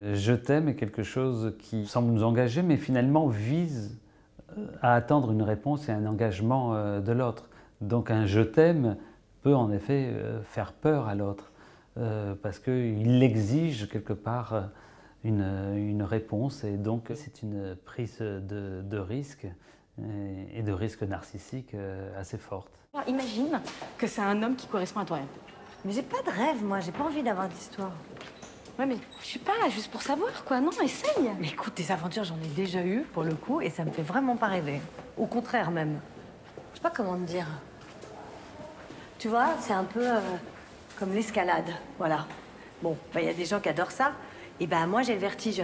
Je t'aime est quelque chose qui semble nous engager, mais finalement vise à attendre une réponse et un engagement de l'autre. Donc un je t'aime peut en effet faire peur à l'autre, parce qu'il exige quelque part une réponse, et donc c'est une prise de risque, et de risque narcissique assez forte. Alors, imagine que c'est un homme qui correspond à toi. Mais j'ai pas de rêve, moi, j'ai pas envie d'avoir d'histoire. Ouais, mais je sais pas, juste pour savoir, quoi. Non, essaye. Mais écoute, des aventures, j'en ai déjà eu, pour le coup, et ça me fait vraiment pas rêver. Au contraire, même. Je sais pas comment te dire. Tu vois, c'est un peu comme l'escalade, voilà. Bon, bah, y a des gens qui adorent ça, et bah moi, j'ai le vertige.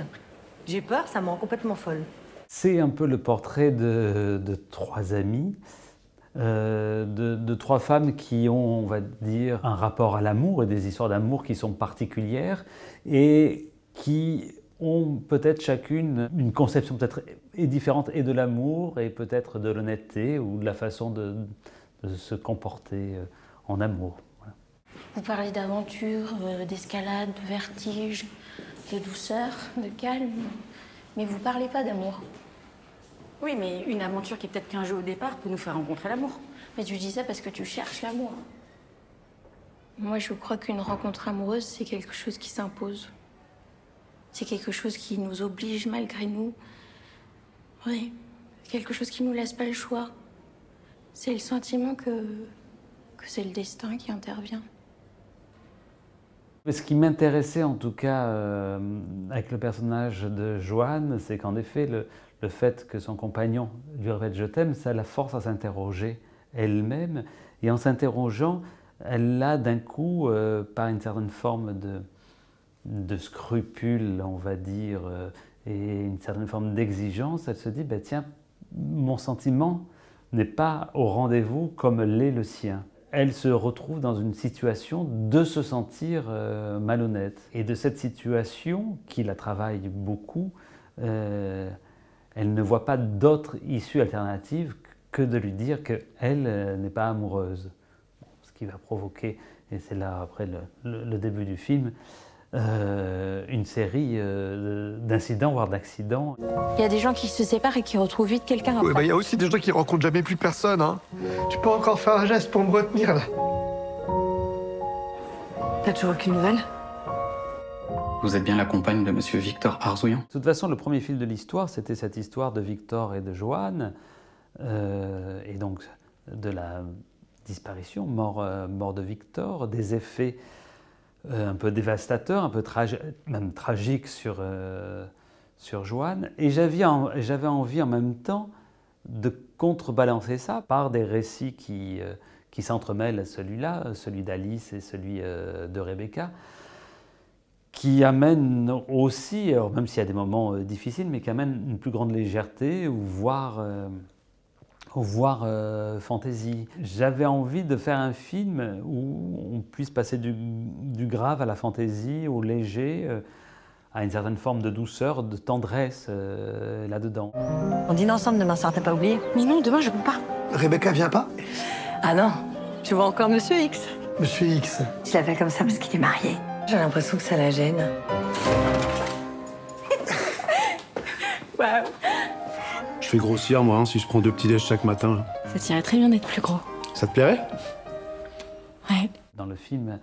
J'ai peur, ça me rend complètement folle. C'est un peu le portrait de trois amies, de trois femmes qui ont, on va dire, un rapport à l'amour et des histoires d'amour qui sont particulières et qui ont peut-être chacune une conception peut-être différente et de l'amour et peut-être de l'honnêteté ou de la façon de se comporter en amour. Voilà. Vous parlez d'aventure, d'escalade, de vertige, de douceur, de calme, mais vous parlez pas d'amour. Oui, mais une aventure qui est peut-être qu'un jeu au départ peut nous faire rencontrer l'amour. Mais tu dis ça parce que tu cherches l'amour. Moi, je crois qu'une rencontre amoureuse, c'est quelque chose qui s'impose. C'est quelque chose qui nous oblige malgré nous. Oui, quelque chose qui nous laisse pas le choix. C'est le sentiment que c'est le destin qui intervient. Mais ce qui m'intéressait en tout cas avec le personnage de Joanne, c'est qu'en effet, le fait que son compagnon lui répète « je t'aime », ça la force à s'interroger elle-même. Et en s'interrogeant, elle a d'un coup, par une certaine forme de scrupule, on va dire, et une certaine forme d'exigence, elle se dit « tiens, mon sentiment n'est pas au rendez-vous comme l'est le sien ». Elle se retrouve dans une situation de se sentir malhonnête. Et de cette situation, qui la travaille beaucoup, elle ne voit pas d'autre issue alternative que de lui dire qu'elle n'est pas amoureuse. Ce qui va provoquer, et c'est là après le début du film, une série d'incidents, voire d'accidents. Il y a des gens qui se séparent et qui retrouvent vite quelqu'un après. Oui, bah, y a aussi des gens qui rencontrent jamais plus personne, hein. Tu peux encore faire un geste pour me retenir, là. T'as toujours aucune nouvelle? Vous êtes bien la compagne de Monsieur Victor Arzouillan? De toute façon, le premier fil de l'histoire, c'était cette histoire de Victor et de Joanne, et donc de la disparition, mort de Victor, des effets un peu dévastateurs, un peu même tragiques sur Joanne. Et j'avais envie en même temps de contrebalancer ça par des récits qui s'entremêlent, celui-là, celui d'Alice et celui de Rebecca, qui amène aussi, alors même s'il y a des moments difficiles, mais qui amène une plus grande légèreté, voire fantaisie. J'avais envie de faire un film où on puisse passer du grave à la fantaisie, au léger, à une certaine forme de douceur, de tendresse là-dedans. On dîne ensemble demain soir, t'as pas oublié? Mais non, demain, je peux pas. Rebecca vient pas? Ah non, tu vois encore Monsieur X. Monsieur X. Je l'appelle comme ça parce qu'il est marié. J'ai l'impression que ça la gêne. Waouh. Je fais grossir, moi, hein, si je prends 2 petits déj chaque matin. Ça t'irait très bien d'être plus gros. Ça te plairait? Ouais. Dans le film,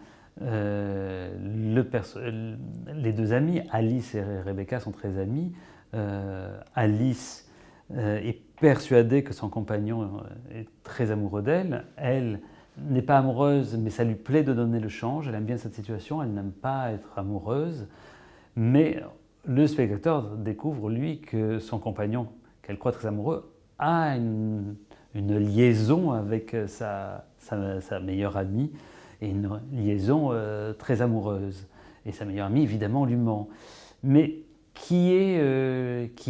les deux amies, Alice et Rebecca, sont très amies. Alice est persuadée que son compagnon est très amoureux d'elle. Elle n'est pas amoureuse, mais ça lui plaît de donner le change. Elle aime bien cette situation, elle n'aime pas être amoureuse. Mais le spectateur découvre, lui, que son compagnon, qu'elle croit très amoureux, a une liaison avec sa meilleure amie, et une liaison très amoureuse. Et sa meilleure amie, évidemment, lui ment. Mais qui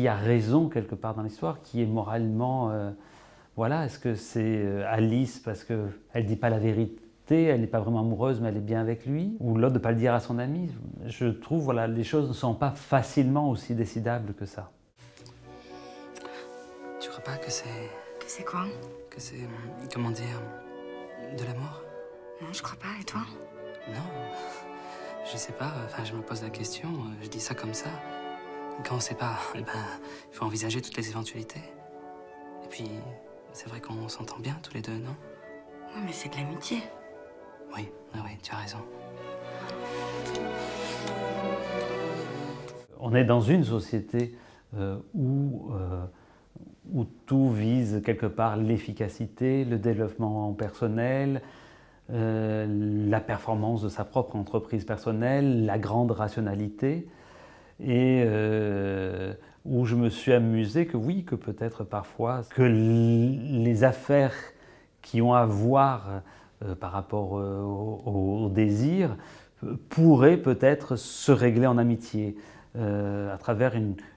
a raison quelque part dans l'histoire, qui est moralement... voilà, est-ce que c'est Alice parce qu'elle ne dit pas la vérité, elle n'est pas vraiment amoureuse, mais elle est bien avec lui? Ou l'autre de ne pas le dire à son ami? Je trouve, voilà, les choses ne sont pas facilement aussi décidables que ça. Tu crois pas que c'est... Que c'est quoi? que c'est... comment dire... de l'amour? Non, je crois pas. Et toi? Non. Je sais pas, enfin, je me pose la question, je dis ça comme ça. Quand on sait pas, eh ben, il faut envisager toutes les éventualités. Et puis, c'est vrai qu'on s'entend bien tous les deux, non? Oui, mais c'est de l'amitié. Oui, oui, tu as raison. On est dans une société où tout vise quelque part l'efficacité, le développement personnel, la performance de sa propre entreprise personnelle, la grande rationalité, et où je me suis amusé que oui, que peut-être parfois, que les affaires qui ont à voir par rapport au désir pourraient peut-être se régler en amitié, à travers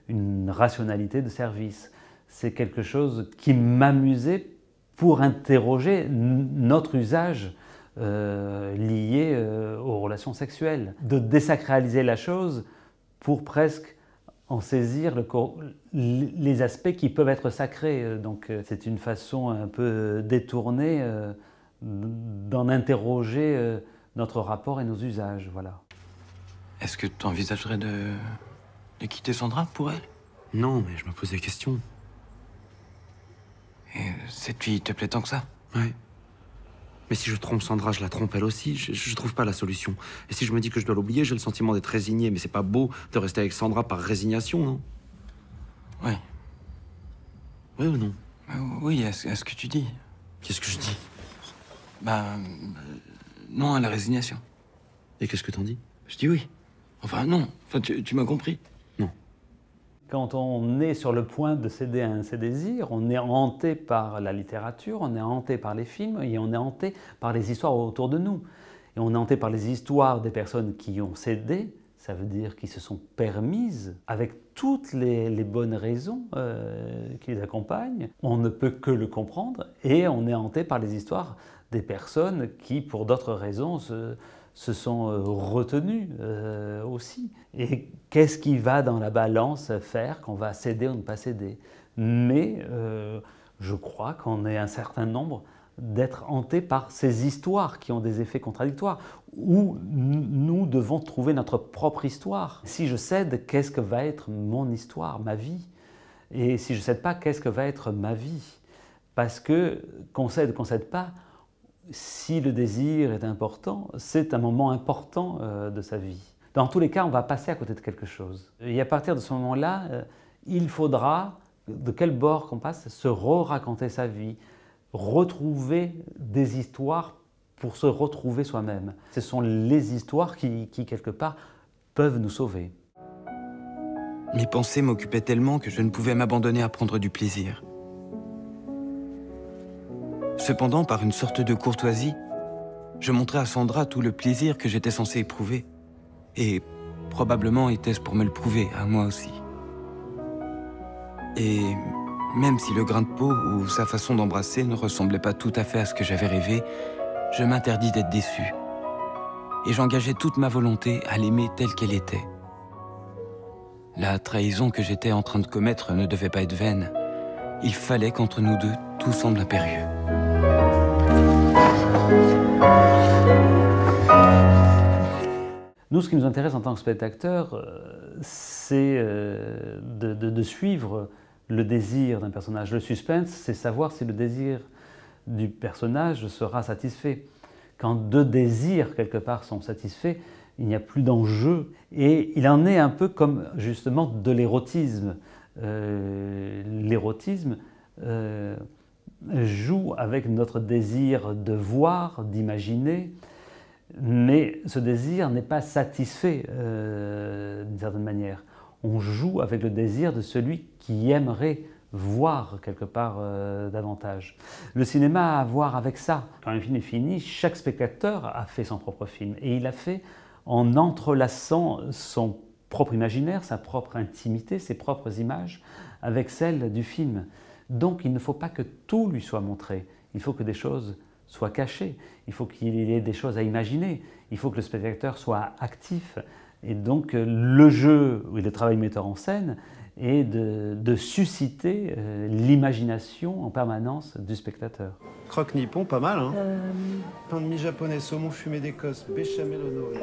une rationalité de service. C'est quelque chose qui m'amusait pour interroger notre usage lié aux relations sexuelles, de désacraliser la chose pour presque en saisir les aspects qui peuvent être sacrés. Donc c'est une façon un peu détournée d'en interroger notre rapport et nos usages. Voilà. Est-ce que tu envisagerais de quitter Sandra pour elle? Non, mais je me pose des questions. Et cette fille te plaît tant que ça? Ouais. Mais si je trompe Sandra, je la trompe elle aussi. Je trouve pas la solution. Et si je me dis que je dois l'oublier, j'ai le sentiment d'être résigné. Mais c'est pas beau de rester avec Sandra par résignation, non? Oui. Oui ou non? Oui, est-ce que tu dis? Qu'est-ce que je dis? Non à la résignation. Et qu'est-ce que t'en dis? Je dis oui. Enfin, non. Enfin, tu m'as compris. Non. Quand on est sur le point de céder à ses désirs, on est hanté par la littérature, on est hanté par les films et on est hanté par les histoires autour de nous. Et on est hanté par les histoires des personnes qui ont cédé, ça veut dire qui se sont permises, avec toutes les bonnes raisons qui les accompagnent. On ne peut que le comprendre et on est hanté par les histoires des personnes qui, pour d'autres raisons, se sont retenues aussi. Et qu'est-ce qui va dans la balance faire qu'on va céder ou ne pas céder? Mais je crois qu'on est un certain nombre d'être hantés par ces histoires qui ont des effets contradictoires, où nous devons trouver notre propre histoire. Si je cède, qu'est-ce que va être mon histoire, ma vie? Et si je ne cède pas, qu'est-ce que va être ma vie? Parce que qu'on cède pas, si le désir est important, c'est un moment important de sa vie. Dans tous les cas, on va passer à côté de quelque chose. Et à partir de ce moment-là, il faudra, de quel bord qu'on passe, se re-raconter sa vie, retrouver des histoires pour se retrouver soi-même. Ce sont les histoires qui, quelque part, peuvent nous sauver. Mes pensées m'occupaient tellement que je ne pouvais m'abandonner à prendre du plaisir. Cependant, par une sorte de courtoisie, je montrais à Sandra tout le plaisir que j'étais censé éprouver. Et probablement était-ce pour me le prouver, à moi aussi. Et même si le grain de peau ou sa façon d'embrasser ne ressemblait pas tout à fait à ce que j'avais rêvé, je m'interdis d'être déçu. Et j'engageais toute ma volonté à l'aimer telle qu'elle était. La trahison que j'étais en train de commettre ne devait pas être vaine. Il fallait qu'entre nous deux, tout semble impérieux. Nous, ce qui nous intéresse en tant que spectateurs, c'est de suivre le désir d'un personnage. Le suspense, c'est savoir si le désir du personnage sera satisfait. Quand deux désirs, quelque part, sont satisfaits, il n'y a plus d'enjeu. Et il en est un peu comme, justement, de l'érotisme. L'érotisme joue avec notre désir de voir, d'imaginer, mais ce désir n'est pas satisfait d'une certaine manière. On joue avec le désir de celui qui aimerait voir quelque part davantage. Le cinéma a à voir avec ça. Quand un film est fini, chaque spectateur a fait son propre film et il l'a fait en entrelaçant son propre imaginaire, sa propre intimité, ses propres images avec celles du film. Donc il ne faut pas que tout lui soit montré, il faut que des choses soient cachées, il faut qu'il y ait des choses à imaginer, il faut que le spectateur soit actif. Et donc le jeu et le travail metteur en scène est de susciter l'imagination en permanence du spectateur. Croque nippon, pas mal, hein. Pain de mie japonais, saumon fumé d'Écosse, béchamel au nori,